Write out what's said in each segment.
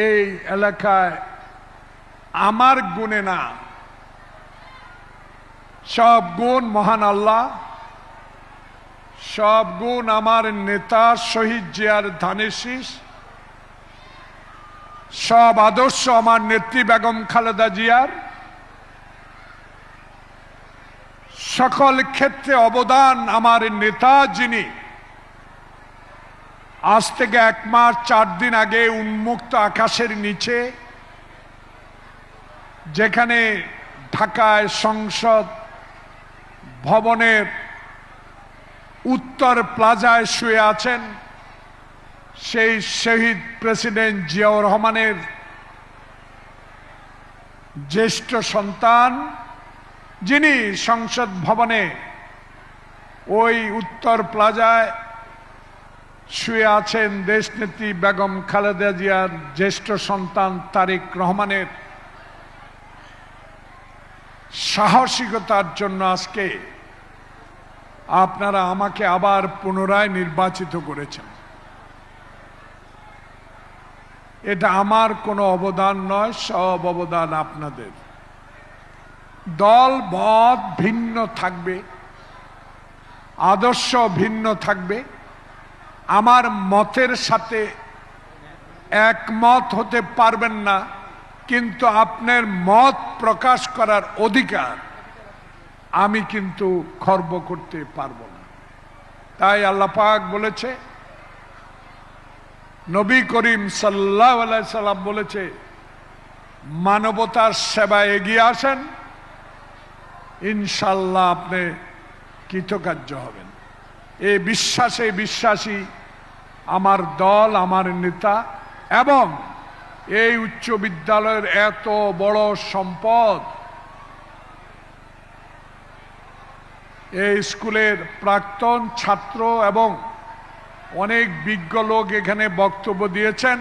এই এলাকায় আমার গুণে না, সব গুণ মহান আল্লাহ, সব গুণ আমার নেতা শহীদ জিয়ার ধানের শীষ, সব আদর্শ আমার নেত্রী বেগম খালেদা জিয়ার, সকল ক্ষেত্রে অবদান আমার নেতা যিনি আজ থেকে 1 মাস 4 দিন আগে উন্মুক্ত আকাশের নিচে, যেখানে ঢাকায় সংসদ ভবনের উত্তর প্লাজায় শুয়ে আছেন সেই শহীদ প্রেসিডেন্ট জিয়াউর রহমানের জ্যেষ্ঠ সন্তান, যিনি সংসদ ভবনে ওই উত্তর প্লাজায় শুয়ে আছেন দেশনেত্রী বেগম খালেদা জিয়ার জ্যেষ্ঠ সন্তান তারেক রহমানের সাহসিকতার জন্য আজকে আপনারা আমাকে আবার পুনরায় নির্বাচিত করেছেন। এটা আমার কোনো অবদান নয়, সব অবদান আপনাদের। দল মত ভিন্ন থাকবে, আদর্শ ভিন্ন থাকবে, আমার মতের সাথে একমত হতে পারবেন না, কিন্তু আপনার মত প্রকাশ করার অধিকার আমি কিন্তু খর্ব করতে পারবো না। তাই আল্লাহ পাক বলেছে, নবী করিম সাল্লাল্লাহু আলাইহি সাল্লাম বলেছে, মানবতার সেবায় এগিয়ে আসেন, ইনশাআল্লাহ আপনি কৃতকার্য হবেন। এই বিশ্বাসে বিশ্বাসী আমার দল, আমার নেতা এবং এই উচ্চ বিদ্যালয়ের এত বড় সম্পদ, এই স্কুলের প্রাক্তন ছাত্র এবং অনেক বিজ্ঞ লোক এখানে বক্তব্য দিয়েছেন।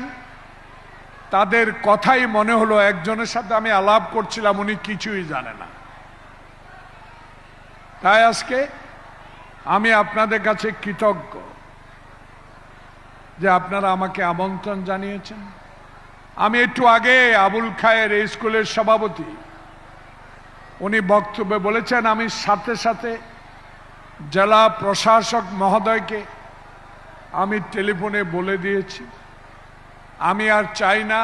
তাদের কথাই মনে হলো, একজনের সাথে আমি আলাপ করছিলাম, উনি কিছুই জানে না। তাই আজকে আমি আপনাদের কাছে কৃতজ্ঞ যে আপনারা আমাকে আমন্ত্রণ জানিয়েছেন। আমি একটু আগে আবুল খায়ের এই স্কুলের সভাপতি, উনি বক্তব্যে বলেছেন, আমি সাথে সাথে জেলা প্রশাসক মহোদয়কে আমি টেলিফোনে বলে দিয়েছি, আমি আর চাই না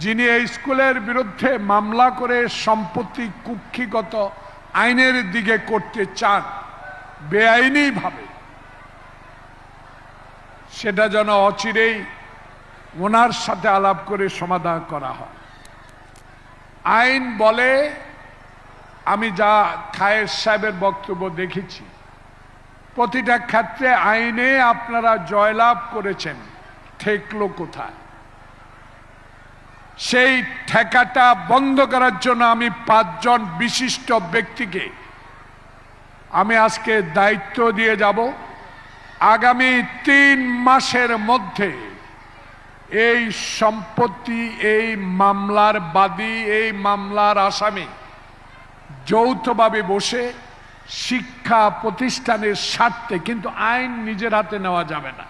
যিনি এই স্কুলের বিরুদ্ধে মামলা করে সম্পত্তি কুক্ষিগত আইনের দিকে করতে চান বেআইনি ভাবে, সেটা যেন অচিরেই ওনার সাথে আলাপ করে সমাধান করা হয়। আইন বলে, আমি যা খায়ের সাহেবের বক্তব্য দেখেছি, প্রতিটা ক্ষেত্রে আইনে আপনারা জয়লাভ করেছেন, ঠেকলো কোথায়? সেই ঠেকাটা বন্ধ করার জন্য আমি 5 জন বিশিষ্ট ব্যক্তিকে আমি আজকে দায়িত্ব দিয়ে যাব। আগামী 3 মাসের মধ্যে এই সম্পত্তি, এই মামলার বাদী, এই মামলার আসামি যৌথভাবে বসে শিক্ষা প্রতিষ্ঠানের স্বার্থে, কিন্তু আইন নিজের হাতে নেওয়া যাবে না,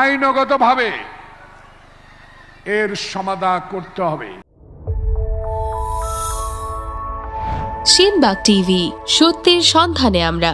আইনগতভাবে এর সমাধান করতে হবে। সেনবাগ টিভি, সত্যের সন্ধানে আমরা।